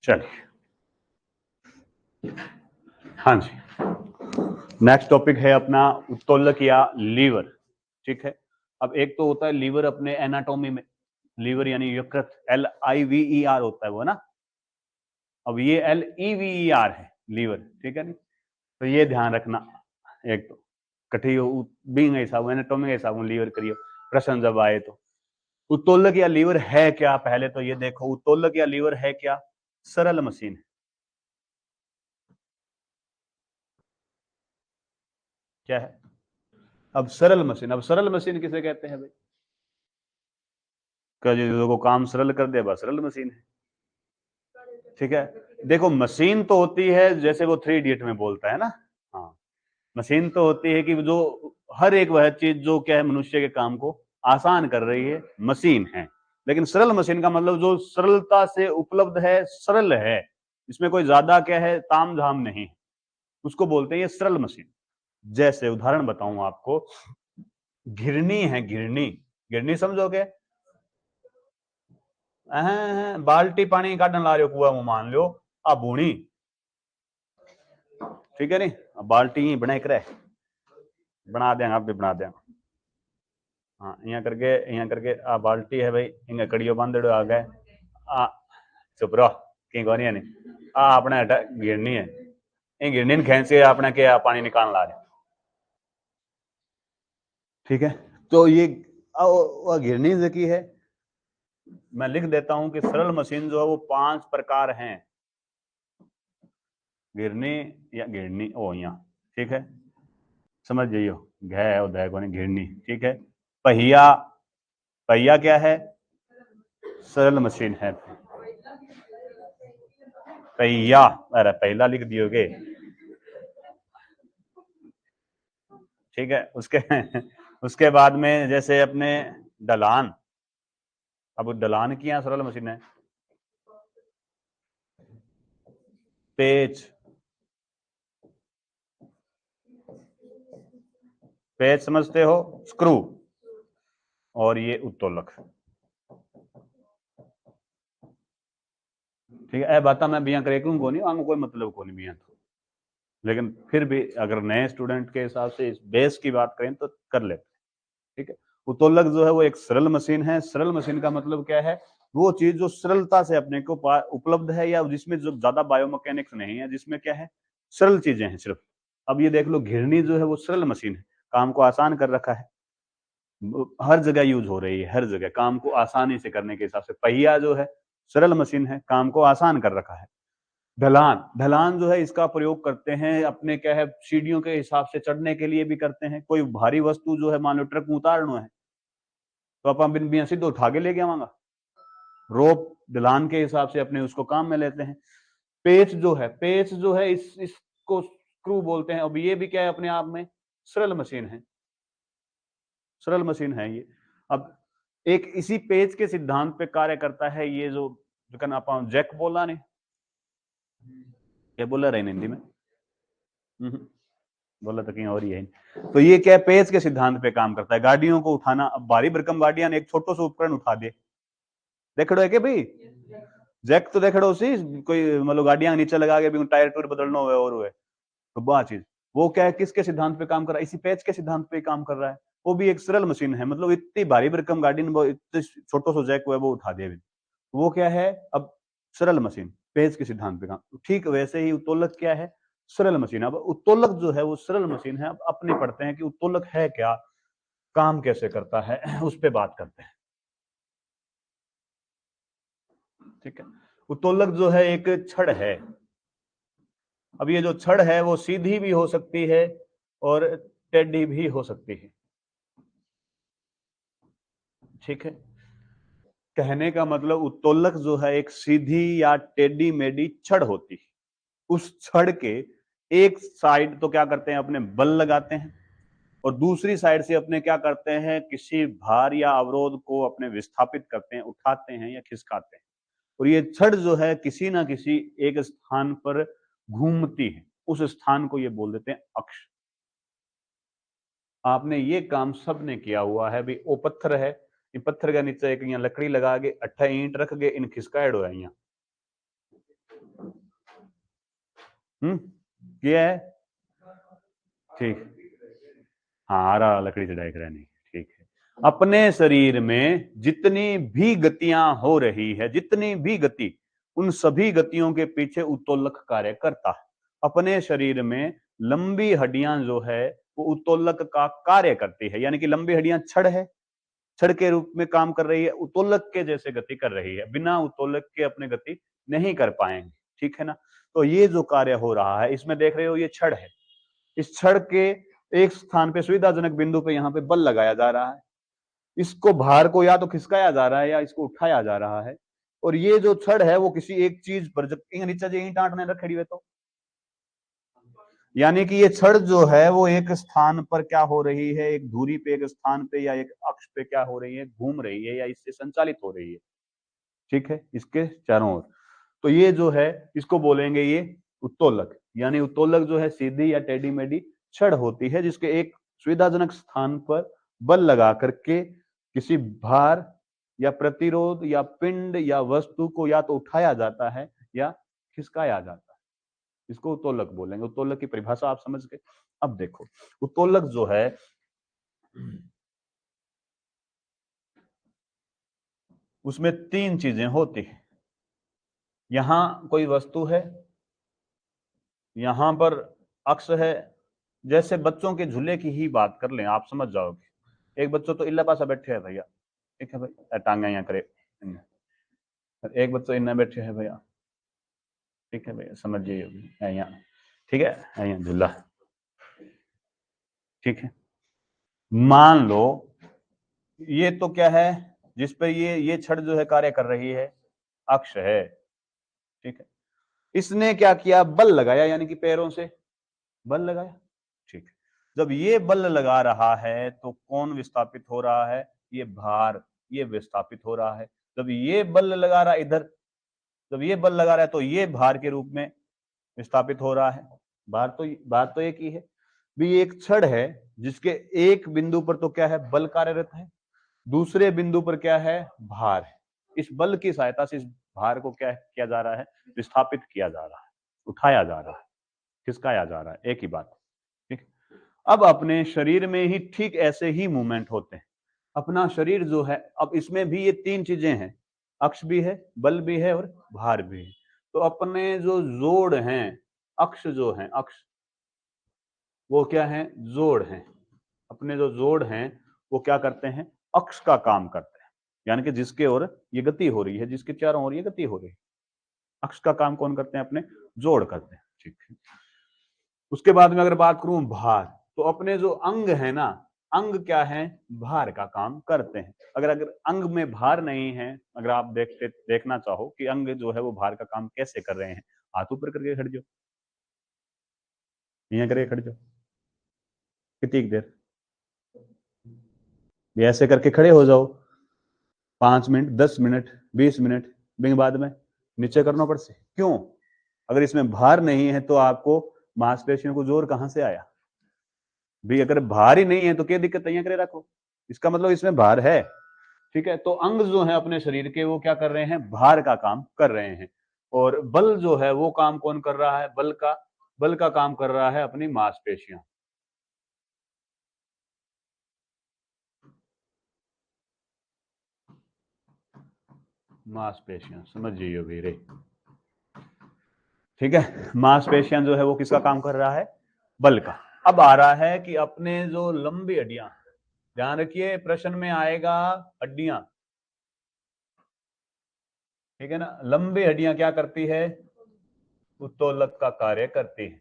चलिए, हाँ जी, next topic है अपना उत्तोलक या लीवर। ठीक है, अब एक तो होता है लीवर अपने एनाटॉमी में, लीवर यानी यकृत, LIVER होता है वो ना। अब ये LEVER है लीवर, ठीक है नहीं। तो ये ध्यान रखना, एक तो कठियो बींग हिसाब एनाटॉमी के हिसाब लीवर करियो प्रश्न जब आए तो। उत्तोलक या लीवर है क्या, पहले तो ये देखो उत्तोलक या लीवर है क्या। सरल मशीन। क्या है? अब सरल मशीन, अब सरल मशीन किसे कहते हैं भाई? जो काम सरल कर दे बस सरल मशीन है। ठीक है, देखो मशीन तो होती है जैसे वो 3 इडियट में बोलता है ना। हाँ, मशीन तो होती है कि जो हर एक वह चीज जो क्या है मनुष्य के काम को आसान कर रही है, मशीन है। लेकिन सरल मशीन का मतलब जो सरलता से उपलब्ध है, सरल है, इसमें कोई ज्यादा क्या है ताम झाम नहीं, उसको बोलते हैं ये सरल मशीन। जैसे उदाहरण बताऊं आपको, घिरनी है, घिरनी, घिरनी समझोगे? बाल्टी पानी काटन ला रहे हो कुआ में, मान लो आ बूणी, ठीक है नहीं, बाल्टी ही बना कर बना देंगे, आप भी बना देंगे। हाँ, यहाँ करके आ बाल्टी है भाई, इंगे कड़ियो बांधड़ो आ गए आ, चुप रहो कहीं को नहीं आ अपने गिरनी है, इन गिरनी खेच के अपने के पानी निकाल ला रहे। ठीक है, तो ये गिरनी की है। मैं लिख देता हूं कि सरल मशीन जो है वो 5 प्रकार हैं। गिरनी या गिरनी ओ यहाँ, ठीक है, समझ जाइयो, घय उदय को नहीं गिरनी, ठीक है। पहिया, पहिया क्या है? सरल मशीन है। पहिया, अरे पहला लिख दियोगे, ठीक है। उसके उसके बाद में जैसे अपने ढलान, अब ढलान की यहाँ सरल मशीन है। पेच, पेच समझते हो, स्क्रू, और ये उत्तोलक। ठीक है, बात मैं बिया करेक्यूं को नहीं, आंगो कोई मतलब को नहीं बिया तो, लेकिन फिर भी अगर नए स्टूडेंट के हिसाब से इस बेस की बात करें तो कर लेते हैं। ठीक है, उत्तोलक जो है वो एक सरल मशीन है। सरल मशीन का मतलब क्या है? वो चीज जो सरलता से अपने को उपलब्ध है, या जिसमें जो ज्यादा बायोमैकेनिक्स नहीं है, जिसमें क्या है सरल चीजें हैं सिर्फ। अब ये देख लो, घिरनी जो है वो सरल मशीन है, काम को आसान कर रखा है, हर जगह यूज हो रही है, हर जगह काम को आसानी से करने के हिसाब से। पहिया जो है सरल मशीन है, काम को आसान कर रखा है। ढलान, ढलान जो है इसका प्रयोग करते हैं अपने क्या है सीढ़ियों के हिसाब से चढ़ने के लिए भी करते हैं। कोई भारी वस्तु जो है मान लो ट्रक में उतारना है तो अपन बिन बिया सीधे उठा के लेके आवांगा, रोप ढलान के हिसाब से अपने उसको काम में लेते हैं। पेच जो है, पेच जो है इसको स्क्रू बोलते हैं। अब ये भी क्या है अपने आप में सरल मशीन है, सरल मशीन है ये। अब एक इसी पेच के सिद्धांत पे कार्य करता है ये जो अपन जैक बोला नहीं, क्या बोला रहे हिंदी में? बोला तो कहीं और ही है। तो ये क्या पेच के सिद्धांत पे काम करता है, गाड़ियों को उठाना। अब भारी भरकम गाड़ियां ने एक छोटो सा उपकरण उठा दे, देखड़ो है कि भाई जैक तो देखड़ो सी कोई मतलब गाड़ियां नीचे लगा के भी टायर टूर बदलना हुआ और हुए तो वह चीज, वो क्या है किसके सिद्धांत पे काम कर रहा है? इसी पेच के सिद्धांत पे काम कर रहा है। वो भी एक सरल मशीन है, मतलब इतनी भारी भरकम गाड़ी ने इतने छोटो सा जैक हुआ वो उठा दिया। वो क्या है अब? सरल मशीन, पेज के सिद्धांत पे काम। ठीक वैसे ही उत्तोलक क्या है? सरल मशीन। अब उत्तोलक जो है वो सरल मशीन है। अब अपने पढ़ते हैं कि उत्तोलक है क्या, काम कैसे करता है, उस पर बात करते हैं। ठीक है, उत्तोलक जो है एक छड़ है। अब ये जो छड़ है वो सीधी भी हो सकती है और टेढ़ी भी हो सकती है। ठीक है, कहने का मतलब उत्तोलक जो है एक सीधी या टेढ़ी मेढ़ी छड़ होती है। उस छड़ के एक साइड तो क्या करते हैं अपने बल लगाते हैं, और दूसरी साइड से अपने क्या करते हैं किसी भार या अवरोध को अपने विस्थापित करते हैं, उठाते हैं या खिसकाते हैं। और ये छड़ जो है किसी ना किसी एक स्थान पर घूमती है, उस स्थान को ये बोल देते हैं अक्ष। आपने ये काम सबने किया हुआ है भी। वो पत्थर है, इन पत्थर के नीचे एक यहाँ लकड़ी लगा के 8 ईंट रख के इन खिसकाएड़ो है यहाँ, किया है, ठीक। हाँ, आरा लकड़ी चढ़ाई करानी, ठीक है। अपने शरीर में जितनी भी गतियां हो रही है, जितनी भी गति, उन सभी गतियों के पीछे उत्तोलक कार्य करता है। अपने शरीर में लंबी हड्डियां जो है वो उत्तोलक का कार्य करती है, यानी कि लंबी हड्डियां छड़ है, छड़ के रूप में काम कर रही है, उत्तोलक के जैसे गति कर रही है, बिना उत्तोलक के अपने गति नहीं कर पाएंगे, ठीक है ना। तो ये जो कार्य हो रहा है, इसमें देख रहे हो ये छड़ है, इस छड़ के एक स्थान पे सुविधाजनक बिंदु पे यहाँ पे बल लगाया जा रहा है, इसको भार को या तो खिसकाया जा रहा है या इसको उठाया जा रहा है, और ये जो छड़ है वो किसी एक चीज पर, जब नीचे जो ईंट आंट ने रखी हुई, तो यानी कि ये छड़ जो है वो एक स्थान पर क्या हो रही है, एक धुरी पे, एक स्थान पे या एक अक्ष पे क्या हो रही है, घूम रही है या इससे संचालित हो रही है, ठीक है, इसके चारों ओर। तो ये जो है इसको बोलेंगे ये उत्तोलक, यानी उत्तोलक जो है सीधी या टेढ़ी मेढ़ी छड़ होती है जिसके एक सुविधाजनक स्थान पर बल लगा करके किसी भार या प्रतिरोध या पिंड या वस्तु को या तो उठाया जाता है या खिसकाया जाता है, इसको उत्तोलक बोलेंगे। उत्तोलक की परिभाषा आप समझ गए। अब देखो उत्तोलक जो है उसमें तीन चीजें होती है, यहां कोई वस्तु है, यहां पर अक्ष है, जैसे बच्चों के झूले की ही बात कर लें, आप समझ जाओगे। एक बच्चों तो इल्ला पासा बैठे है भैया, ठीक है भाई, टांगा यहाँ करे, एक बच्चों इन्ना बैठे है भैया, ठीक है भैया, समझ जाइए यहाँ, ठीक है, यहाँ झूला, ठीक है। मान लो ये तो क्या है, जिस पर ये छड़ जो है कार्य कर रही है, अक्ष है, ठीक है। इसने क्या किया, बल लगाया, यानी कि पैरों से बल लगाया, ठीक है। जब ये बल लगा रहा है तो कौन विस्थापित हो रहा है, ये भार, ये विस्थापित हो रहा है। जब ये बल लगा रहा है इधर, जब ये बल लगा रहा है तो ये भार के रूप में विस्थापित हो रहा है। बात तो एक ही है भी, एक छड़ है जिसके एक बिंदु पर तो क्या है, बल कार्यरत है, दूसरे बिंदु पर क्या है, भार है। इस बल की सहायता से इस भार को क्या किया जा रहा है, विस्थापित किया जा रहा है, उठाया जा रहा है, खिसकाया जा रहा है, एक ही बात, ठीक। अब अपने शरीर में ही ठीक ऐसे ही मूवमेंट होते हैं। अपना शरीर जो है, अब इसमें भी ये तीन चीजें हैं, अक्ष भी है, बल भी है और भार भी है। तो अपने जो जोड़ हैं, अक्ष जो है, अक्ष वो क्या है, जोड़ हैं। अपने जो जोड़ हैं वो क्या करते हैं, अक्ष का काम करते हैं, यानी कि जिसके ओर ये गति हो रही है, जिसके चारों ओर ये गति हो रही है, अक्ष का काम कौन करते हैं, अपने जोड़ करते हैं, ठीक है। उसके बाद में अगर बात करूं भार, तो अपने जो अंग है ना, अंग क्या है, भार का काम करते हैं। अगर अंग में भार नहीं है, अगर आप देखना चाहो कि अंग जो है वो भार का काम कैसे कर रहे हैं, हाथ ऊपर करके खड़ जाओ, यहाँ करके खड़ जाओ, कितनी देर, ये ऐसे करके खड़े हो जाओ, 5 मिनट, 10 मिनट, 20 मिनट, बाद में नीचे करना पड़ से, क्यों, अगर इसमें भार नहीं है तो आपको मांसपेशियों को जोर कहां से आया भी, अगर भार ही नहीं है तो क्या दिक्कत है, करे रखो, इसका मतलब इसमें भार है, ठीक है। तो अंग जो है अपने शरीर के वो क्या कर रहे हैं, भार का काम कर रहे हैं, और बल जो है वो काम कौन कर रहा है, बल का काम कर रहा है अपनी मांसपेशियां। मांसपेशियां समझ जाइए वीरे, ठीक है। मांसपेशियां जो है वो किसका काम कर रहा है, बल का। अब आ रहा है कि अपने जो लंबी हड्डियां, ध्यान रखिए प्रश्न में आएगा हड्डियां, ठीक है ना, लंबी हड्डियां क्या करती है, उत्तोलक का कार्य करती है।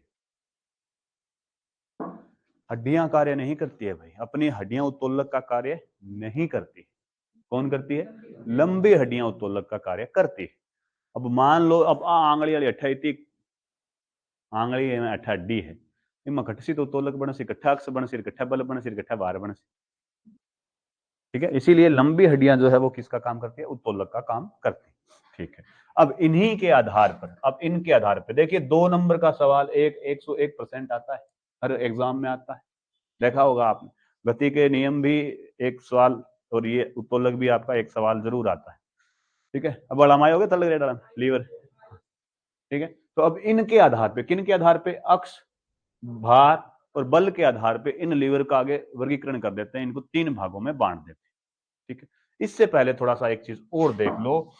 हड्डियां कार्य नहीं करती है भाई, अपनी हड्डियां उत्तोलक का कार्य नहीं करती, कौन करती है, लंबी हड्डियां उत्तोलक का कार्य करती है। अब मान लो अब आंगली वाली अट्ठा इतनी आंगली में अट्ठा हड्डी है, इनमें घटसी तो उत्तोलक बन सी, इकट्ठा अक्ष बन सी, इकट्ठा बल बन सी, इकट्ठा भार बन सी, ठीक है। इसीलिए लंबी हड्डियां जो है वो किसका काम करती है, उत्तोलक का काम करती है, ठीक है। अब इन्हीं के आधार पर, अब इनके आधार पर देखिए 2 नंबर का सवाल 101% आता है, हर एग्जाम में आता है, देखा होगा आपने। गति के नियम भी एक सवाल, और ये उत्तोलक भी आपका एक सवाल जरूर आता है, ठीक है। अब बड़ा हो गया तल लीवर, ठीक है। तो अब इनके आधार पे, किन के आधार पे, अक्ष, भार और बल के आधार पे इन लीवर का आगे वर्गीकरण कर देते हैं, इनको 3 भागों में बांट देते हैं। ठीक है। इससे पहले थोड़ा सा एक चीज और देख लो,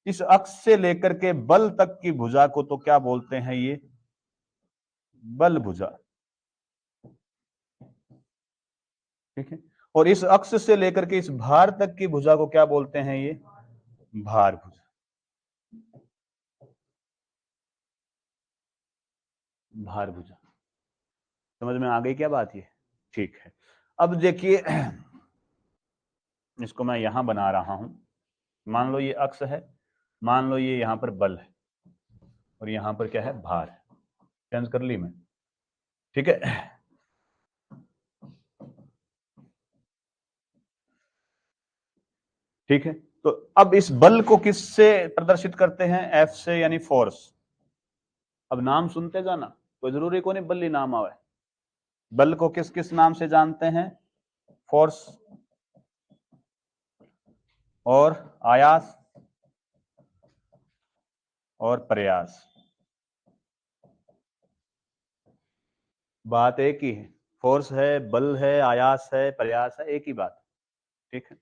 इस अक्ष से लेकर के बल तक की भुजा को तो क्या बोलते हैं, ये बल भुजा। ठीक है। और इस अक्ष से लेकर के इस भार तक की भुजा को क्या बोलते हैं, ये भार भुजा। भार भुजा। समझ में आ गई क्या बात ये? ठीक है। अब देखिए, इसको मैं यहां बना रहा हूं। मान लो ये अक्ष है, मान लो ये यहां पर बल है और यहां पर क्या है, भार है। चेंज कर ली मैं। ठीक है। ठीक है। तो अब इस बल को किससे प्रदर्शित करते हैं, एफ से, यानी फोर्स। अब नाम सुनते जाना, कोई जरूरी को नहीं बल ही नाम आवे। बल को किस किस नाम से जानते हैं, फोर्स और आयास और प्रयास। बात एक ही है, फोर्स है, बल है, आयास है, प्रयास है, एक ही बात। ठीक है।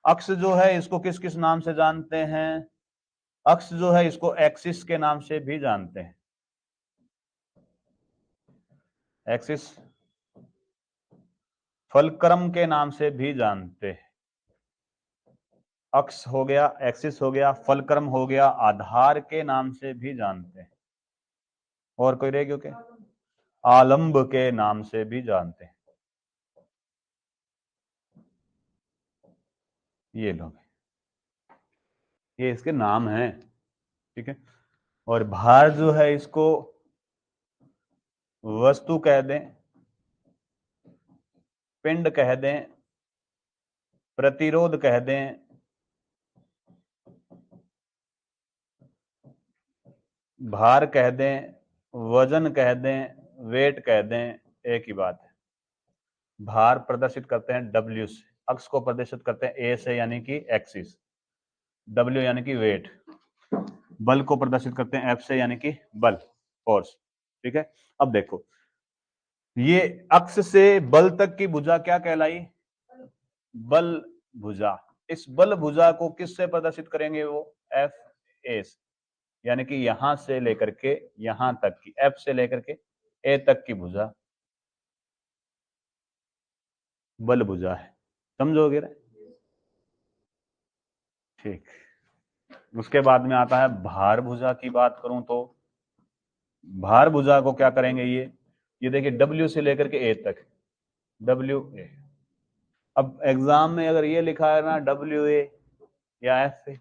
अक्ष जो है इसको किस किस नाम से जानते हैं, अक्ष जो है इसको एक्सिस के नाम से भी जानते हैं। एक्सिस फलक्रम के नाम से भी जानते हैं। अक्ष हो गया, एक्सिस हो गया, फलक्रम हो गया, आधार के नाम से भी जानते हैं। और कोई रह गया क्या, आलंब के नाम से भी जानते हैं। ये लोग, ये इसके नाम हैं। ठीक है। और भार जो है इसको वस्तु कह दें, पिंड कह दें, प्रतिरोध कह दें, भार कह दें, वजन कह दें, वेट कह दें, एक ही बात है। भार प्रदर्शित करते हैं डब्ल्यू से, अक्ष को प्रदर्शित करते हैं ए से यानी कि एक्सिस, डब्ल्यू यानी कि वेट, बल को प्रदर्शित करते हैं एफ से यानी कि बल, फोर्स। ठीक है। अब देखो, ये अक्ष से बल तक की भुजा क्या कहलाई, बल भुजा। इस बल भुजा को किससे प्रदर्शित करेंगे, वो एफ ए, यानी कि यहां से लेकर के यहां तक की, एफ से लेकर के ए तक की भुजा बल भुजा है। समझोगे रे? ठीक। उसके बाद में आता है भार भुजा की बात करूं तो, भार भुजा को क्या करेंगे, ये देखिए डब्ल्यू से लेकर के ए तक, डब्ल्यू ए। अब एग्जाम में अगर ये लिखा है ना डब्ल्यू ए या एफ ए,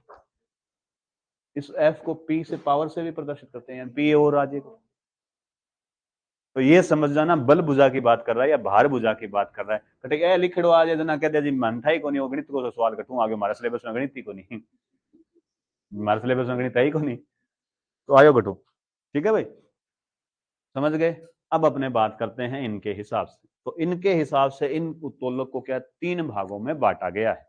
इस एफ को पी से पावर से भी प्रदर्शित करते हैं, पी और राजे को। तो ये समझ जाना बल भुजा की बात कर रहा है या भार भुजा की बात कर रहा है। कटे ए लिखड़ो आज जना कहते जी मन था ही को नहीं, वो गणित को सवाल कटू आगे, हमारा सिलेबस में गणित ही को नहीं, हमारे सिलेबस में गणित है ही को नहीं, तो आयो कटू। ठीक है भाई, समझ गए। अब अपने बात करते हैं इनके हिसाब से। तो इनके हिसाब से इन उत्तोलक को क्या 3 भागों में बांटा गया है।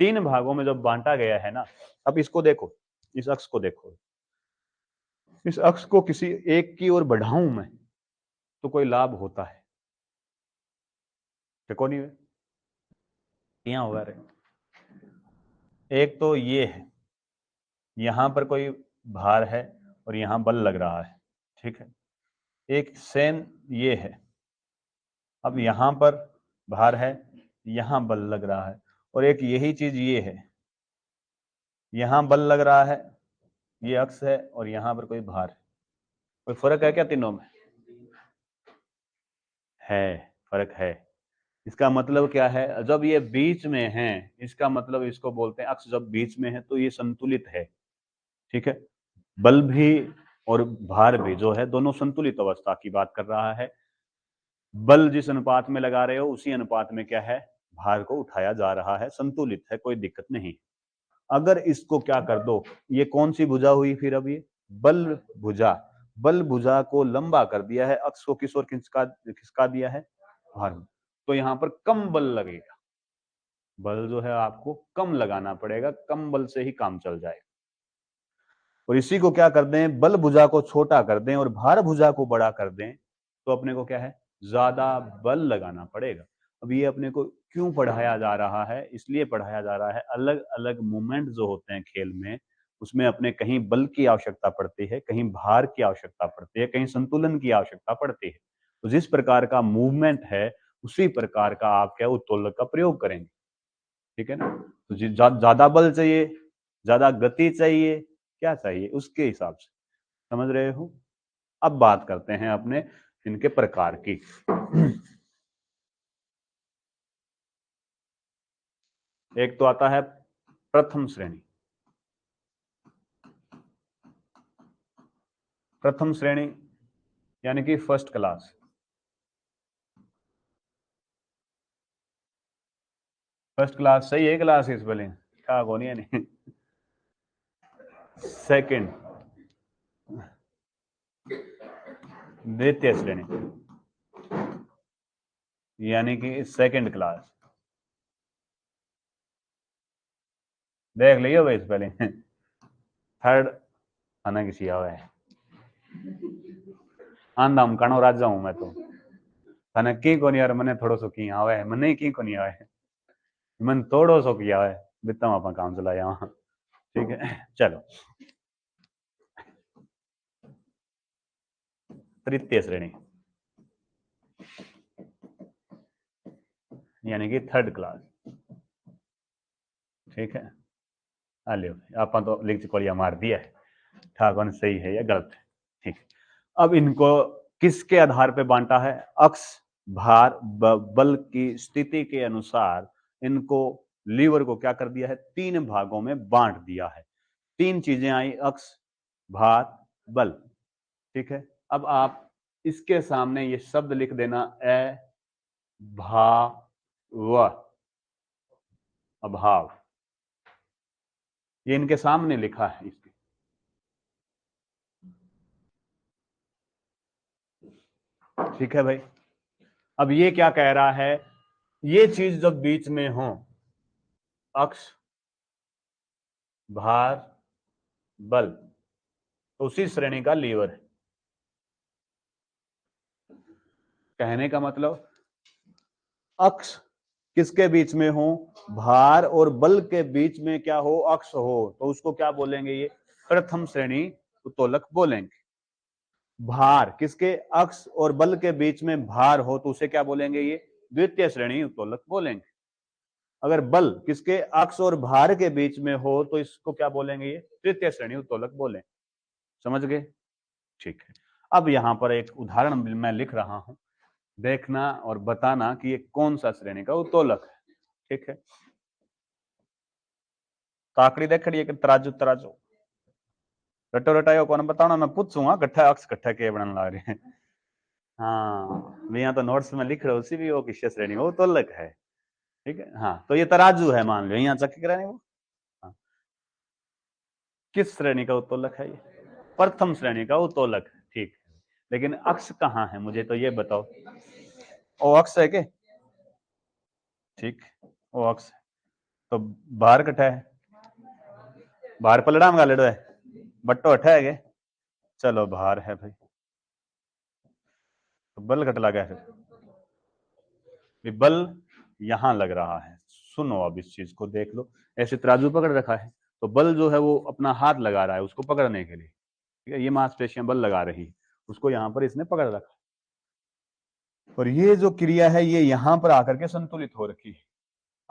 3 भागों में जब बांटा गया है ना, अब इसको देखो, इस अक्ष को देखो, इस अक्ष को किसी एक की ओर बढ़ाऊं मैं तो कोई लाभ होता है, देखो नहीं यहाँ होगा रे। एक तो ये है, यहां पर कोई भार है और यहां बल लग रहा है। ठीक है। एक सेम ये है, अब यहां पर भार है, यहां बल लग रहा है, और एक यही चीज ये है, यहां बल लग रहा है, ये अक्ष है और यहां पर कोई भार है। कोई फर्क है क्या तीनों में? है, फर्क है। इसका मतलब क्या है, जब ये बीच में है, इसका मतलब इसको बोलते हैं अक्ष जब बीच में है तो ये संतुलित है। ठीक है। बल भी और भार भी जो है दोनों संतुलित अवस्था की बात कर रहा है। बल जिस अनुपात में लगा रहे हो उसी अनुपात में क्या है, भार को उठाया जा रहा है, संतुलित है, कोई दिक्कत नहीं। अगर इसको क्या कर दो, ये कौन सी भुजा हुई फिर, अब ये बल भुजा, बल भुजा को लंबा कर दिया है, अक्ष को किस ओर खिसका खिसका दिया है, भार। तो यहां पर कम बल लगेगा, बल जो है आपको कम लगाना पड़ेगा, कम बल से ही काम चल जाएगा। और इसी को क्या कर दें, बल भुजा को छोटा कर दें और भार भुजा को बड़ा कर दें, तो अपने को क्या है, ज्यादा बल लगाना पड़ेगा। अब ये अपने को क्यों पढ़ाया जा रहा है, इसलिए पढ़ाया जा रहा है, अलग अलग मूवमेंट जो होते हैं खेल में, उसमें अपने कहीं बल की आवश्यकता पड़ती है, कहीं भार की आवश्यकता पड़ती है, कहीं संतुलन की आवश्यकता पड़ती है। तो जिस प्रकार का मूवमेंट है उसी प्रकार का आप क्या उत्तोलक का प्रयोग करेंगे, ठीक है ना। तो ज्यादा बल चाहिए, ज्यादा गति चाहिए, क्या चाहिए, उसके हिसाब से, समझ रहे हो। अब बात करते हैं अपने इनके प्रकार की। एक तो आता है प्रथम श्रेणी। प्रथम श्रेणी यानी कि फर्स्ट क्लास। फर्स्ट क्लास सही है, क्लास इस बोले क्या कौन है नहीं। सेकंड, द्वितीय श्रेणी यानी कि सेकंड क्लास। देख लियो भाई इस पहले। थर्ड खाना किसी आवा है, आंदा हम कणो राजा हूं मैं तो, थाने की कोनी यार, मने थोड़ो सो की आवे है, मने की कोनी आवे, मन थोड़ो सो की आवे, बिता अपन काम चलाया वहां, ठीक है। चलो, तृतीय श्रेणी यानी कि थर्ड क्लास, ठीक है। लियो आप तो लिख चुकोलिया मार दिया है, ठाकुर सही है या गलत है, ठीक। अब इनको किसके आधार पे बांटा है, अक्ष भार बल की स्थिति के अनुसार इनको लीवर को क्या कर दिया है, तीन भागों में बांट दिया है। तीन चीजें आई, अक्ष भार बल, ठीक है। अब आप इसके सामने ये शब्द लिख देना, भाव, अभाव, ये इनके सामने लिखा है इसके, ठीक है भाई। अब ये क्या कह रहा है, ये चीज जब बीच में हो, अक्ष भार बल, तो उसी श्रेणी का लीवर है। कहने का मतलब अक्ष किसके बीच में हो, भार और बल के बीच में क्या हो, अक्ष हो, तो उसको क्या बोलेंगे, ये प्रथम श्रेणी उत्तोलक बोलेंगे। भार किसके, अक्ष और बल के बीच में भार हो तो उसे क्या बोलेंगे, ये द्वितीय श्रेणी उत्तोलक बोलेंगे। अगर बल किसके, अक्ष और भार के बीच में हो तो इसको क्या बोलेंगे, ये तृतीय श्रेणी उत्तोलक बोलेंगे। समझ गए, ठीक है। अब यहां पर एक उदाहरण मैं लिख रहा हूं, देखना और बताना कि ये कौन सा श्रेणी का उत्तोलक है, ठीक है। काकड़ी देख रही है कि तराजू, तराजू रटो रटायो कौन बताना, मैं पूछूंगा कट्ठा अक्ष कट्ठा के बनने लग रहे हैं। हाँ मैं यहाँ तो नोट्स में लिख रहा हूँ, उसी भी वो किस श्रेणी वो उत्तोलक है, ठीक है। हाँ तो ये तराजू है, मान लो यहाँ चक्की कराने वो, हाँ। किस श्रेणी का उत्तोलक है, ये प्रथम श्रेणी का उत्तोलक है, ठीक है। लेकिन अक्ष कहाँ है, मुझे तो ये बताओ, ओ अक्ष है के, ठीक, ओ अक्ष है। तो बाहर कट्ठा है, बाहर पलड़ा में गालेडो है, बट्टो अठा है के, चलो बाहर है भाई, तो बल कट लगा है, फिर बल यहां लग रहा है। सुनो अब इस चीज को देख लो, ऐसे तराजू पकड़ रखा है, तो बल जो है वो अपना हाथ लगा रहा है उसको पकड़ने के लिए, ठीक है। ये मांसपेशियां बल लगा रही, उसको यहां पर इसने पकड़ रखा, और ये जो क्रिया है ये यहां पर आकर के संतुलित हो रखी है।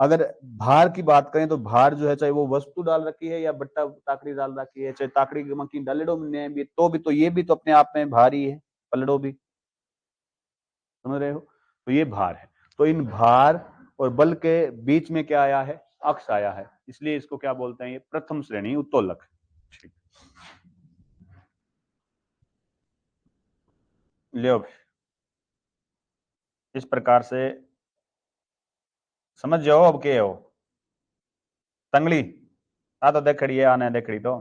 अगर भार की बात करें तो भार जो है, चाहे वो वस्तु डाल रखी है या बट्टा ताकड़ी डाल रखी है, चाहे ताकड़ी की मक्की डालेडो में भी, तो भी तो ये भी तो अपने आप में भारी है, पलड़ो भी, समझ रहे हो। तो ये भार है, तो इन भार और बल के बीच में क्या आया है, अक्ष आया है, इसलिए इसको क्या बोलते हैं, ये प्रथम श्रेणी उत्तोलक, ठीक। लियो इस प्रकार से समझ जाओ, अब के हो तंगली, आ तो देख खड़ी है, आने देख खड़ी, तो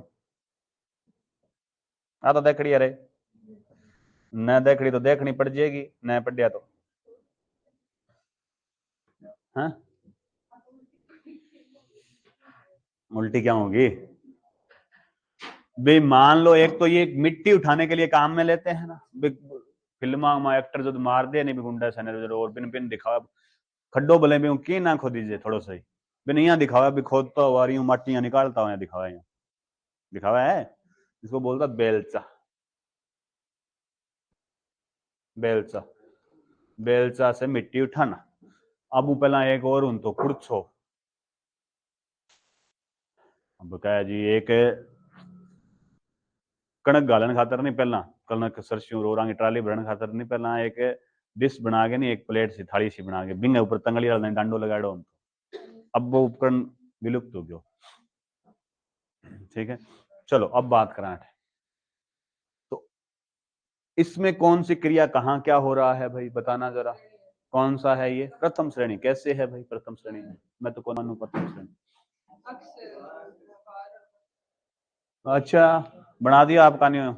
आ तो देख खड़ी है रे, न देख खड़ी तो देखनी पड़ जाएगी, न पड़ गया तो, हाँ उल्टी क्या होगी, भाई मान लो एक तो ये मिट्टी उठाने के लिए काम में लेते हैं ना, फिल्मा में एक्टर जो मार दे नहीं गुंडा सैनर और बिन बिन दिखावा खड्डो भले भी की ना खोदीजिए थोड़ा सही बिन यहाँ दिखावा भी खोदता हुआ रही हूँ मट्टियां निकालता हूँ, यहाँ दिखावा, यहाँ दिखावा है, इसको बोलता बेलचा। बेलचा, बेलचा से मिट्टी उठाना। अब पहला एक और उन तो कुड़छो, अब क्या है जी, एक कणक गालन खातर नहीं पहला, कणक सरस्यों रोरांगी ट्राली भरन खातर नहीं पहला एक डिश बना के नहीं, एक प्लेट सी थाली सी बना के बिंगे ऊपर तंगली वाला डांडो लगाड़ो। अब वो उपकरण विलुप्त हो गयो। ठीक है, चलो अब बात करें तो इसमें कौन सी क्रिया कहाँ क्या हो रहा है भाई, बताना जरा। कौन सा है ये प्रथम श्रेणी, कैसे है भाई प्रथम श्रेणी में, मैं तो कौन मानू प्रथम श्रेणी। अच्छा, बना दिया आपका नहीं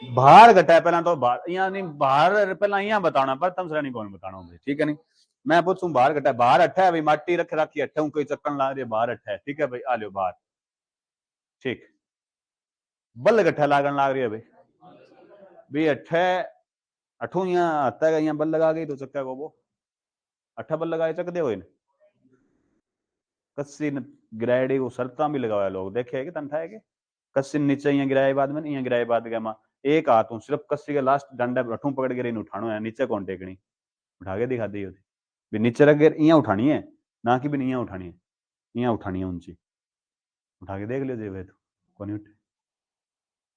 बाहर घटा पहला तो बाहर यहाँ नहीं, बाहर पहला यहाँ बताना प्रथम श्रेणी कौन बताना भाई, ठीक है नहीं। मैं पूछूं बाहर घटा, बाहर अट्ठा है भाई, माटी रख रखी अट्ठा हूँ, कोई चक्कर ला रही है बाहर अट्ठा है, ठीक है भाई आ लो बाहर। ठीक, बल गठा लागन लाग रही है भाई, भाई अट्ठे अठू यहाँ आता है, यहाँ बल लगा गई तो चक्का को वो अट्ठा बल लगाए चक दे कस्सी गिराएडी को सरता भी लगाया लोग देखे है कि तंठा है कि कस्सी नीचे यहाँ गिराए बाद में यहाँ गिराए बाद गया एक हाथ हूँ सिर्फ कस्सी के लास्ट डंडा अठू पकड़ के उठानो है, नीचे कौन टेकनी उठा के दिखा दी होती भी नीचे रख के यहाँ उठानी है, ना कि भी यहाँ उठानी है, यहाँ उठानी है ऊंची, उठा के देख लीजिए भाई तो कौन उठे।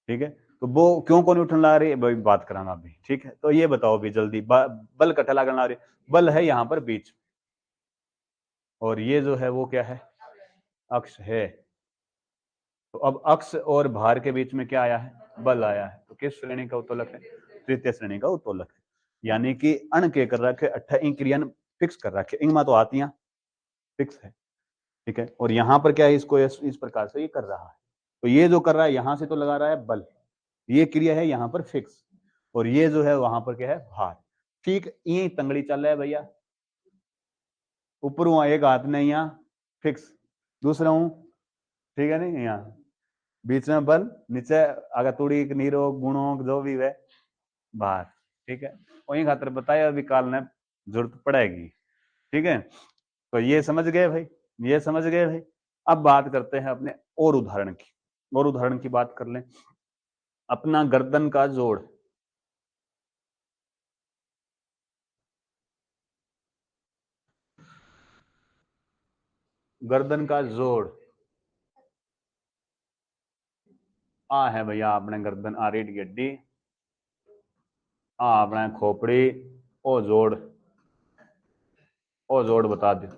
ठीक है, तो वो क्यों कौन उठने ला रही है भाई बात कराना अभी, ठीक है। तो ये बताओ भी जल्दी बल कट्ठा लागन ला रही, बल है यहाँ पर बीच, और ये जो है वो क्या है, अक्ष है। तो अब अक्ष और भार के बीच में क्या आया है, बल आया है, तो किस श्रेणी का उत्तोलक है, तृतीय श्रेणी का उत्तोलक है। यानी कि अण के कर रखे अट्ठा इंक क्रियन फिक्स कर रखे, इंगमा तो आती फिक्स है, ठीक है। और यहाँ पर क्या है, इसको इस प्रकार से ये कर रहा है, तो ये जो कर रहा है यहां से तो लगा रहा है बल, ये क्रिया है यहाँ पर फिक्स, और ये जो है वहां पर क्या है भार। ठीक ये तंगड़ी चल रहा है भैया, ऊपर हुआ एक हाथ ने यहाँ फिक्स, दूसरा हूं ठीक है नहीं, यहाँ बीच में बल, नीचे अगर तुड़ी नीरो गुणों जो भी है बाहर, ठीक है। वही खातर बताया अभी काल ने जरूरत पड़ेगी, ठीक है। तो ये समझ गए भाई, ये समझ गए भाई। अब बात करते हैं अपने और उदाहरण की, और उदाहरण की बात कर लें, अपना गर्दन का जोड़, गर्दन का जोड़ आ है भैया अपने गर्दन आ रीढ़ की हड्डी, आ अपने खोपड़ी, ओ जोड़, ओ जोड़ बता दो